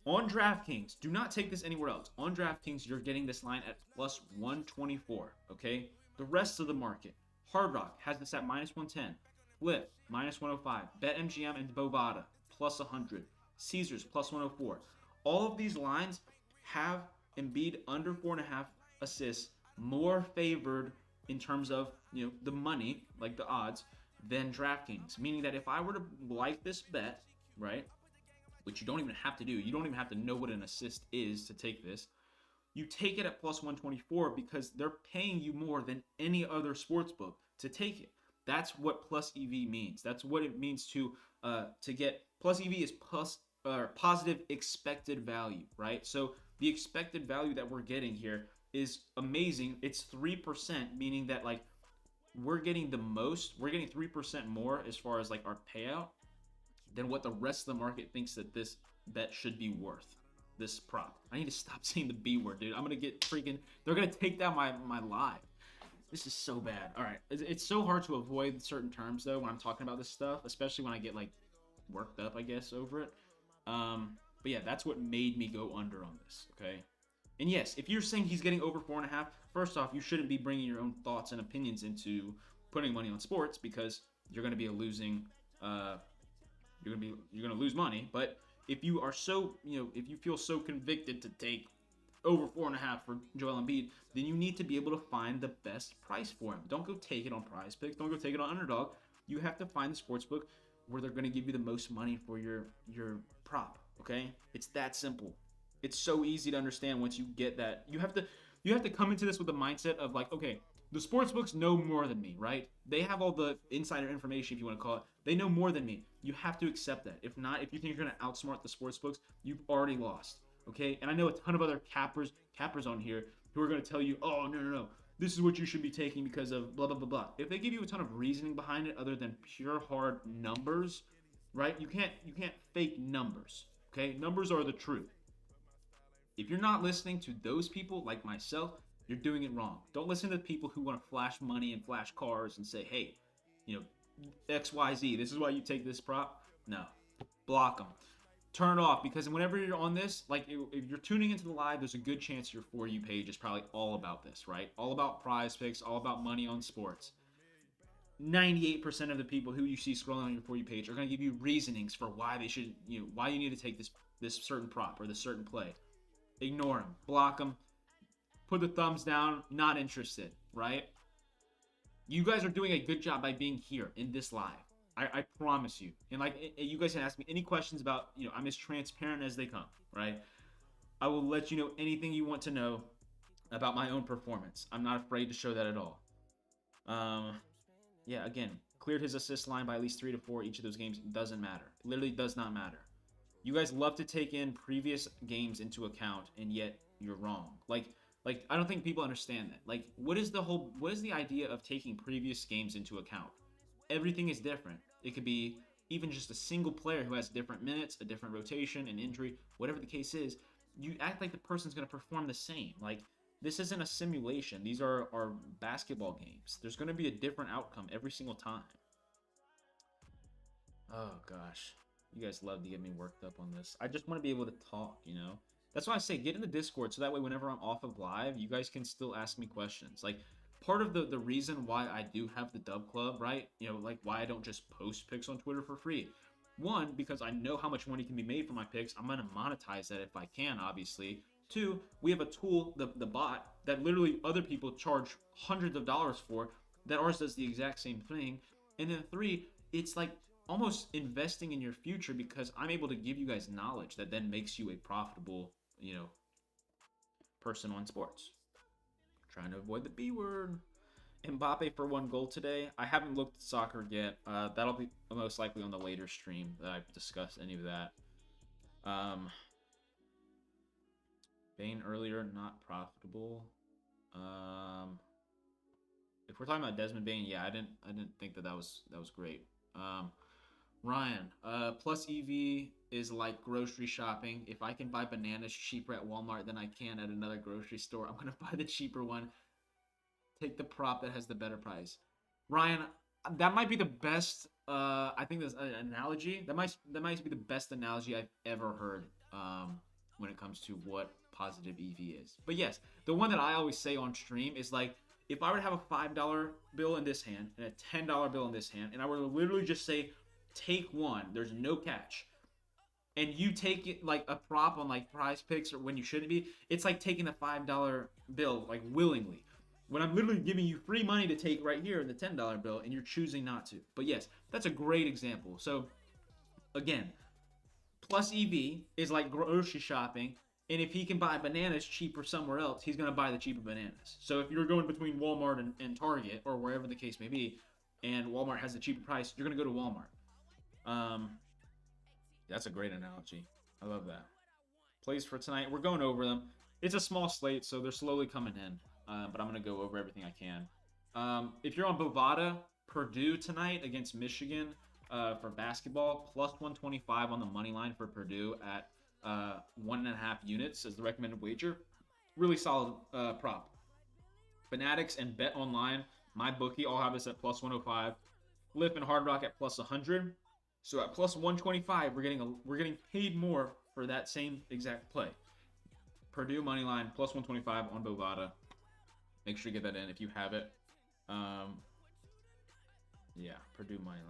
On DraftKings, do not take this anywhere else. On DraftKings, you're getting this line at plus 124, okay? The rest of the market, Hard Rock has this at minus 110, Flip, minus 105, BetMGM and Bovada, plus 100, Caesars, plus 104. All of these lines have Embiid under 4.5 assists more favored in terms of, the money, like the odds, than DraftKings. Meaning that if I were to like this bet, right, which you don't even have to do, you don't even have to know what an assist is to take this, you take it at plus 124 because they're paying you more than any other sports book to take it. That's what plus EV means. That's what it means to get plus EV is positive expected value, right? So the expected value that we're getting here is amazing. It's 3%, meaning that like we're getting the most. We're getting 3% more as far as like our payout than what the rest of the market thinks that this bet should be worth. This prop. I need to stop saying the B word, dude. I'm gonna get freaking. They're gonna take down my live. This is so bad. All right, it's so hard to avoid certain terms though when I'm talking about this stuff, especially when I get like worked up, I guess, over it. But yeah, that's what made me go under on this. Okay, and yes, if you're saying he's getting over 4.5, first off, you shouldn't be bringing your own thoughts and opinions into putting money on sports because you're gonna be a losing. You're gonna lose money, but if you are so, if you feel so convicted to take over 4.5 for Joel Embiid, then you need to be able to find the best price for him. Don't go take it on Prize Picks. Don't go take it on Underdog. You have to find the sportsbook where they're going to give you the most money for your prop. Okay, it's that simple. It's so easy to understand once you get that. You have to come into this with the mindset of like, okay, the sportsbooks know more than me, right? They have all the insider information, if you want to call it. They know more than me. You have to accept that. If not, if you think you're going to outsmart the sportsbooks, you've already lost, okay? And I know a ton of other cappers on here who are going to tell you, oh, no, this is what you should be taking because of blah, blah, blah, blah. If they give you a ton of reasoning behind it other than pure hard numbers, right? You can't fake numbers, okay? Numbers are the truth. If you're not listening to those people like myself, you're doing it wrong. Don't listen to the people who want to flash money and flash cars and say, hey, XYZ, this is why you take this prop. No. Block them. Turn it off because whenever you're on this, like if you're tuning into the live, there's a good chance your For You page is probably all about this, right? All about Prize Picks, all about money on sports. 98% of the people who you see scrolling on your For You page are going to give you reasonings for why they should, why you need to take this certain prop or this certain play. Ignore them. Block them. Put the thumbs down. Not interested, right? You guys are doing a good job by being here in this live. I promise you. And like you guys can ask me any questions about, I'm as transparent as they come, right? I will let you know anything you want to know about my own performance. I'm not afraid to show that at all. Yeah, again, cleared his assist line by at least 3 to 4 each of those games. Doesn't matter. It literally does not matter. You guys love to take in previous games into account, and yet you're wrong. Like I don't think people understand that. Like, what is the idea of taking previous games into account? Everything is different. It could be even just a single player who has different minutes, a different rotation, an injury, whatever the case is. You act like the person's going to perform the same. Like, this isn't a simulation. These are basketball games. There's going to be a different outcome every single time. Oh, gosh. You guys love to get me worked up on this. I just want to be able to talk, you know? That's why I say get in the Discord so that way whenever I'm off of live, you guys can still ask me questions. Like, part of the reason why I do have the Dub Club, right? You know, like why I don't just post picks on Twitter for free. One, because I know how much money can be made from my picks. I'm going to monetize that if I can, obviously. Two, we have a tool, the bot, that literally other people charge hundreds of dollars for, that ours does the exact same thing. And then three, it's like almost investing in your future because I'm able to give you guys knowledge that then makes you a profitable, you know, person on sports. Trying to avoid the B word. Mbappe for 1 goal today. I haven't looked at soccer yet. That'll be most likely on the later stream that I've discussed any of that. Bane earlier, not profitable. If we're talking about Desmond Bane, yeah, I didn't think that was great. Ryan, plus EV is like grocery shopping. If I can buy bananas cheaper at Walmart than I can at another grocery store, I'm gonna buy the cheaper one. Take the prop that has the better price. Ryan, that might be the best. I think that's an analogy. That might be the best analogy I've ever heard. When it comes to what positive EV is. But yes, the one that I always say on stream is like, if I were to have a $5 bill in this hand and a $10 bill in this hand, and I were to literally just say, take one, there's no catch, and you take it like a prop on like Prize Picks or when you shouldn't be, it's like taking the $5 bill like willingly. When I'm literally giving you free money to take right here in the $10 bill, and you're choosing not to. But yes, that's a great example. So again, plus EV is like grocery shopping, and if he can buy bananas cheaper somewhere else, he's going to buy the cheaper bananas. So if you're going between Walmart and Target, or wherever the case may be, and Walmart has the cheaper price, you're going to go to Walmart. That's a great analogy. I love that. Plays for tonight. We're going over them. It's a small slate, so they're slowly coming in. But I'm going to go over everything I can. If you're on Bovada, Purdue tonight against Michigan for basketball, plus 125 on the money line for Purdue at 1.5 units as the recommended wager. Really solid prop. Fanatics and Bet Online, my bookie, all have this at plus 105. Lip and Hard Rock at plus 100. So at plus 125, we're getting paid more for that same exact play. Purdue money line plus 125 on Bovada. Make sure you get that in if you have it. Yeah, Purdue money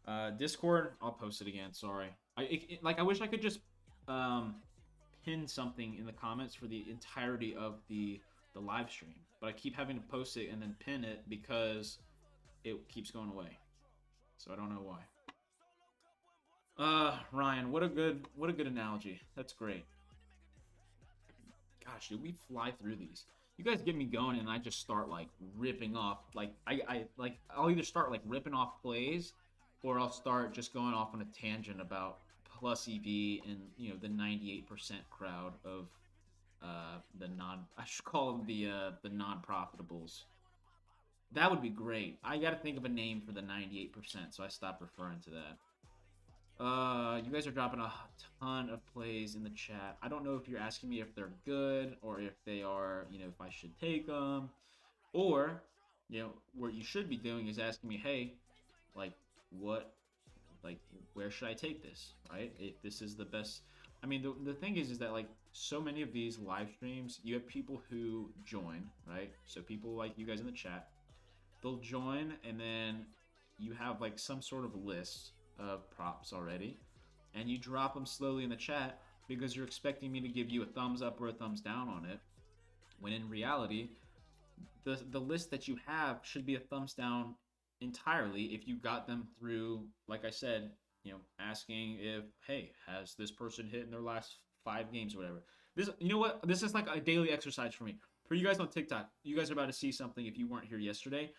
line. Discord, I'll post it again. Sorry. I wish I could just pin something in the comments for the entirety of the live stream, but I keep having to post it and then pin it because it keeps going away. So I don't know why. Ryan, what a good analogy. That's great. Gosh, dude, we fly through these. You guys get me going, and I just start like ripping off. Like I'll either start like ripping off plays, or I'll start just going off on a tangent about plus EV and the 98% crowd of I should call them the non-profitables. That would be great. I got to think of a name for the 98%, so I stopped referring to that. You guys are dropping a ton of plays in the chat. I don't know if you're asking me if they're good or if they are, if I should take them, or, what you should be doing is asking me, hey, where should I take this, right? If this is the best. I mean, the thing is that like so many of these live streams, you have people who join, right? So people like you guys in the chat, they'll join, and then you have like some sort of list of props already, and you drop them slowly in the chat because you're expecting me to give you a thumbs up or a thumbs down on it, when in reality, the list that you have should be a thumbs down entirely if you got them through, like I said, asking if, hey, has this person hit in their last 5 games or whatever. This, you know what? This is like a daily exercise for me. For you guys on TikTok, you guys are about to see something if you weren't here yesterday.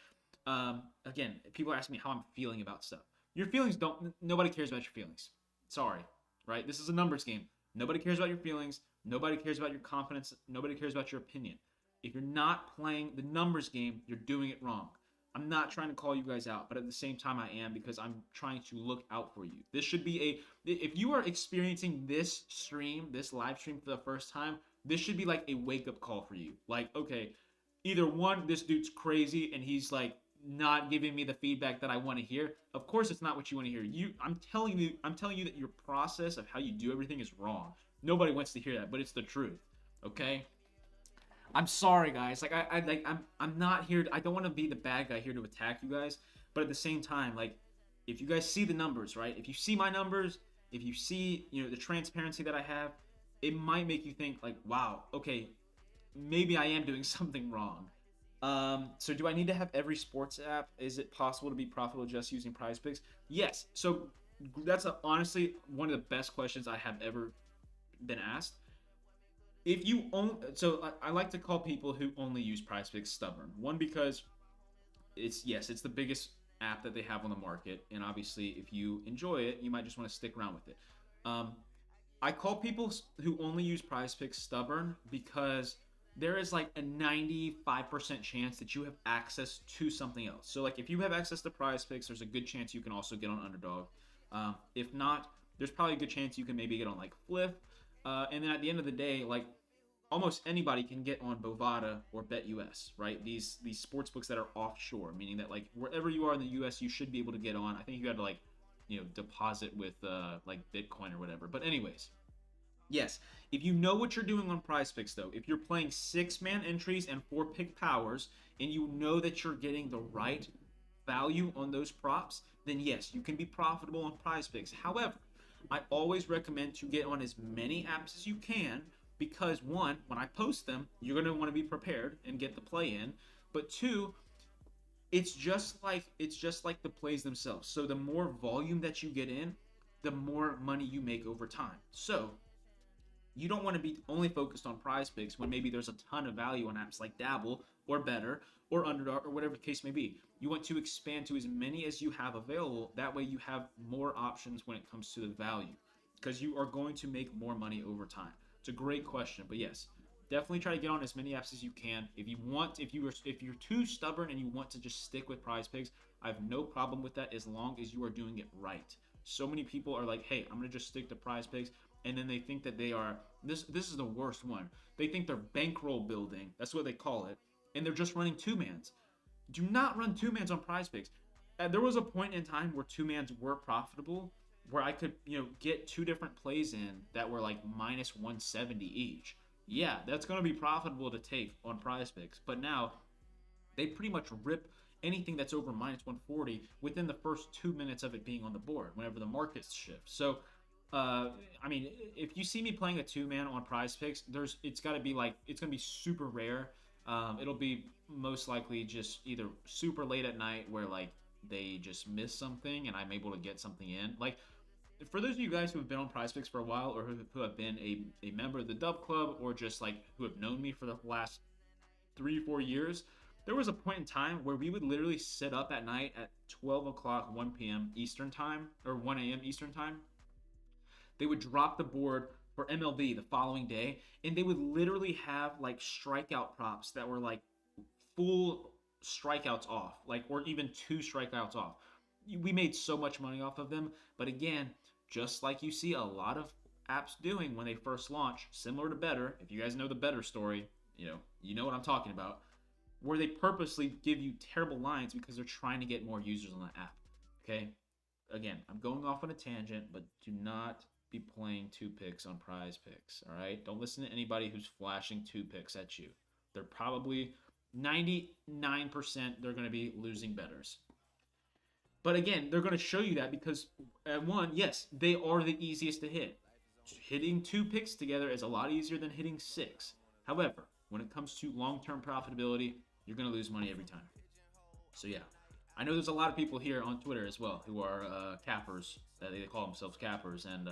Again, people ask me how I'm feeling about stuff. Your feelings don't. Nobody cares about your feelings. Sorry, right? This is a numbers game. Nobody cares about your feelings. Nobody cares about your confidence. Nobody cares about your opinion. If you're not playing the numbers game, you're doing it wrong. I'm not trying to call you guys out, but at the same time I am, because I'm trying to look out for you. This should be if you are experiencing this stream, this live stream for the first time, this should be like a wake-up call for you. Like, okay, either one, this dude's crazy and he's like not giving me the feedback that I want to hear. Of course it's not what you want to hear. I'm telling you that your process of how you do everything is wrong. Nobody wants to hear that, but it's the truth. Okay? I'm sorry, guys. Like I'm not here. I don't want to be the bad guy here to attack you guys. But at the same time, like, if you guys see the numbers, right? If you see my numbers, if you see the transparency that I have, it might make you think like, wow, okay, maybe I am doing something wrong. So do I need to have every sports app? Is it possible to be profitable just using Prize Picks? Yes. So that's honestly one of the best questions I have ever been asked. If you own, so I like to call people who only use Prize Picks stubborn. One, because it's the biggest app that they have on the market, and obviously if you enjoy it, you might just want to stick around with it. I call people who only use Prize Picks stubborn because there is like a 95% chance that you have access to something else. So like if you have access to Prize Picks, there's a good chance you can also get on Underdog. If not, there's probably a good chance you can maybe get on like Flip. And then at the end of the day, like almost anybody can get on Bovada or BetUS, right? These sports books that are offshore, meaning that like wherever you are in the US, you should be able to get on. I think you had to like, deposit with like Bitcoin or whatever. But anyways, yes, if you know what you're doing on Prize Picks though, if you're playing 6-man entries and 4-pick powers, and you know that you're getting the right value on those props, then yes, you can be profitable on Prize Picks. However, I always recommend to get on as many apps as you can, because one, when I post them, you're going to want to be prepared and get the play in. But two, it's just like the plays themselves. So the more volume that you get in, the more money you make over time. So you don't want to be only focused on Prize Picks when maybe there's a ton of value on apps like Dabble or Better or Underdog or whatever the case may be. You want to expand to as many as you have available. That way you have more options when it comes to the value, because you are going to make more money over time. It's a great question, but yes, definitely try to get on as many apps as you can. If you're too stubborn and you want to just stick with Prize Picks, I have no problem with that as long as you are doing it right. So many people are like, hey, I'm gonna just stick to Prize Picks, and then they think that they are this is the worst one. They think they're bankroll building. That's what they call it, and they're just running 2-mans. Do not run 2-mans on Prize Picks. There was a point in time where 2-mans were profitable, where I could, get 2 different plays in that were like minus 170 each. Yeah, that's going to be profitable to take on Prize Picks. But now they pretty much rip anything that's over minus 140 within the first 2 minutes of it being on the board, whenever the markets shift. So, I mean, if you see me playing a 2-man on Prize Picks, it's got to be like, it's going to be super rare. It'll be most likely just either super late at night where like they just miss something and I'm able to get something in. Like, for those of you guys who have been on Prize Picks for a while, or who have been a member of the Dub Club, or just like who have known me for the last 3-4 years, there was a point in time where we would literally sit up at night at 12 o'clock, 1 p.m. Eastern time, or 1 a.m. Eastern time. They would drop the board for MLB the following day, and they would literally have like strikeout props that were like full strikeouts off, like, or even 2 strikeouts off. We made so much money off of them, but again, just like you see a lot of apps doing when they first launch, similar to Better, if you guys know the Better story, you know what I'm talking about, where they purposely give you terrible lines because they're trying to get more users on the app. Okay? Again, I'm going off on a tangent, but do not be playing 2-picks on Prize Picks, all right? Don't listen to anybody who's flashing 2-picks at you. They're probably 99% they're going to be losing betters. But again, they're going to show you that because, one, yes, they are the easiest to hit. Hitting 2 picks together is a lot easier than hitting 6. However, when it comes to long-term profitability, you're going to lose money every time. So yeah, I know there's a lot of people here on Twitter as well who are cappers They call themselves cappers, and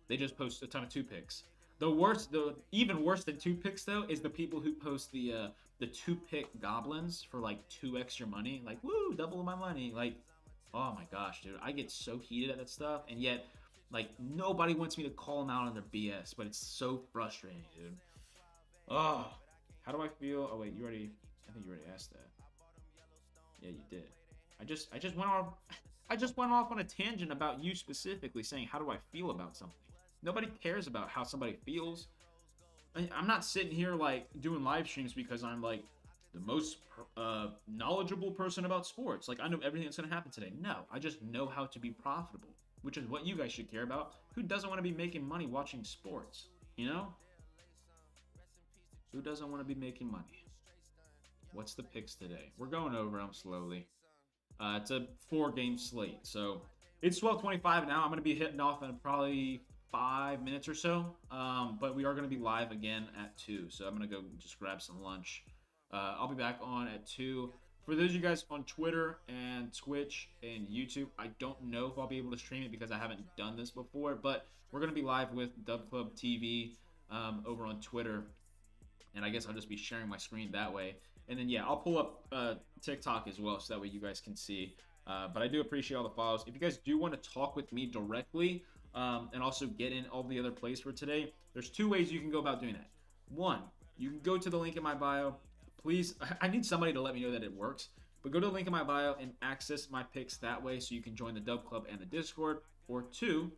they just post a ton of 2 picks. The even worse than 2 picks though is the people who post the 2 pick goblins for like 2 extra money. Like, woo, double my money. Like, oh my gosh, dude, I get so heated at that stuff, and yet like nobody wants me to call them out on their BS, but it's so frustrating, dude. Oh, how do I feel? Oh wait, you already. I think you already asked that. Yeah, you did. I just went off. I just went off on a tangent about you specifically, saying how do I feel about something. Nobody cares about how somebody feels. I'm not sitting here like doing live streams because I'm like the most knowledgeable person about sports. Like I know everything that's gonna happen today. No, I just know how to be profitable, which is what you guys should care about. Who doesn't want to be making money watching sports? You know? Who doesn't want to be making money? What's the picks today? We're going over them slowly. It's a 4-game slate, so it's 12:25 now. I'm going to be hitting off in probably 5 minutes or so, but we are going to be live again at 2, so I'm going to go just grab some lunch. I'll be back on at 2. For those of you guys on Twitter and Twitch and YouTube, I don't know if I'll be able to stream it because I haven't done this before, but we're going to be live with Dub Club TV over on Twitter, and I guess I'll just be sharing my screen that way. And then, yeah, I'll pull up TikTok as well so that way you guys can see. But I do appreciate all the follows. If you guys do want to talk with me directly and also get in all the other plays for today, there's 2 ways you can go about doing that. 1, you can go to the link in my bio. Please, I need somebody to let me know that it works. But go to the link in my bio and access my picks that way so you can join the Dub Club and the Discord. Or 2,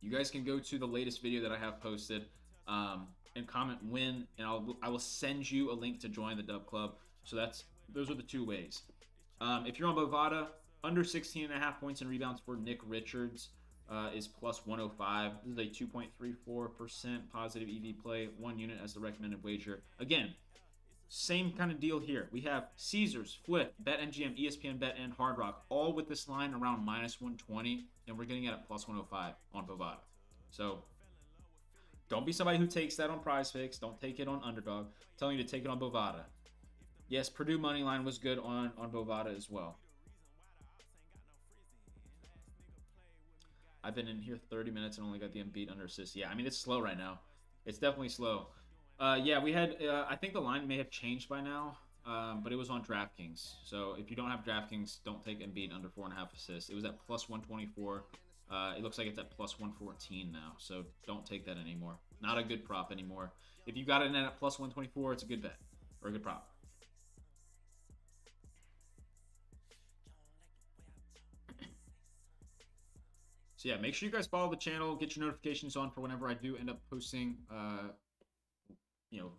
you guys can go to the latest video that I have posted and comment win, and I will send you a link to join the Dub Club. So those are the 2 ways. If you're on Bovada, under 16.5 points and rebounds for Nick Richards is plus 105. This is a 2.34% positive EV play, 1 unit as the recommended wager. Again, same kind of deal here. We have Caesars, Flip, BetMGM, ESPN Bet, and Hard Rock, all with this line around minus 120, and we're getting it at plus 105 on Bovada. So don't be somebody who takes that on PrizePicks. Don't take it on Underdog. I'm telling you to take it on Bovada. Yes, Purdue money line was good on Bovada as well. I've been in here 30 minutes and only got the Embiid under assist. Yeah, I mean, it's slow right now. It's definitely slow. Yeah, we had, I think the line may have changed by now, but it was on DraftKings. So if you don't have DraftKings, don't take Embiid under 4.5 assists. It was at plus 124. It looks like it's at plus 114 now, so don't take that anymore. Not a good prop anymore. If you got it in at plus 124, it's a good bet or a good prop. So yeah, make sure you guys follow the channel, get your notifications on for whenever I do end up posting,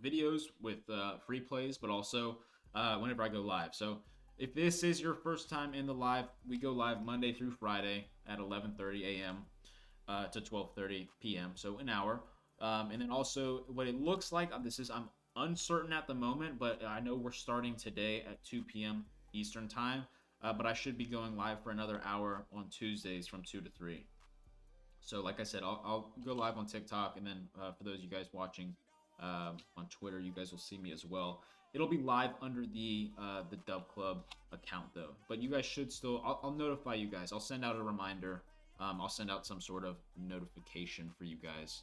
videos with free plays, but also whenever I go live. So if this is your first time in the live, we go live Monday through Friday at 11:30 a.m. To 12:30 p.m. So an hour. And then also what it looks like, I'm uncertain at the moment, but I know we're starting today at 2 p.m. Eastern time. But I should be going live for another hour on Tuesdays from 2 to 3. So like I said, I'll go live on TikTok, and then for those of you guys watching on Twitter, you guys will see me as well. It'll be live under the Dub Club account though, but you guys should still. I'll notify you guys. I'll send out a reminder. I'll send out some sort of notification for you guys.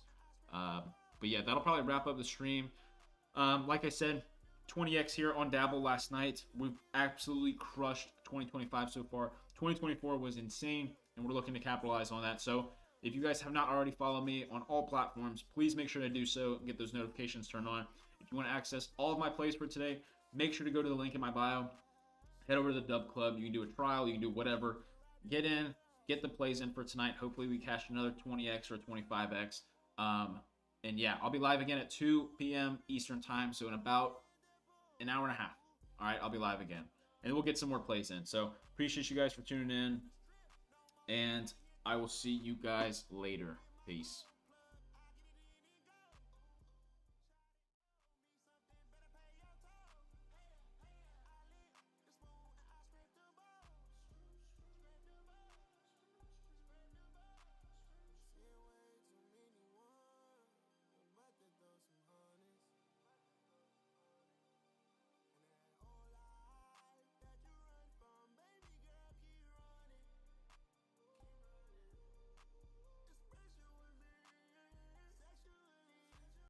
But yeah, that'll probably wrap up the stream. Like I said, 20x here on Dabble last night. We've absolutely crushed 2025 so far. 2024 was insane, and we're looking to capitalize on that. So if you guys have not already followed me on all platforms, please make sure to do so and get those notifications turned on. If you want to access all of my plays for today, make sure to go to the link in my bio. Head over to the Dub Club. You can do a trial. You can do whatever. Get in. Get the plays in for tonight. Hopefully we cash another 20x or 25x. And yeah, I'll be live again at 2 p.m. Eastern time. So in about an hour and a half. All right, I'll be live again. And we'll get some more plays in. So appreciate you guys for tuning in. And I will see you guys later. Peace.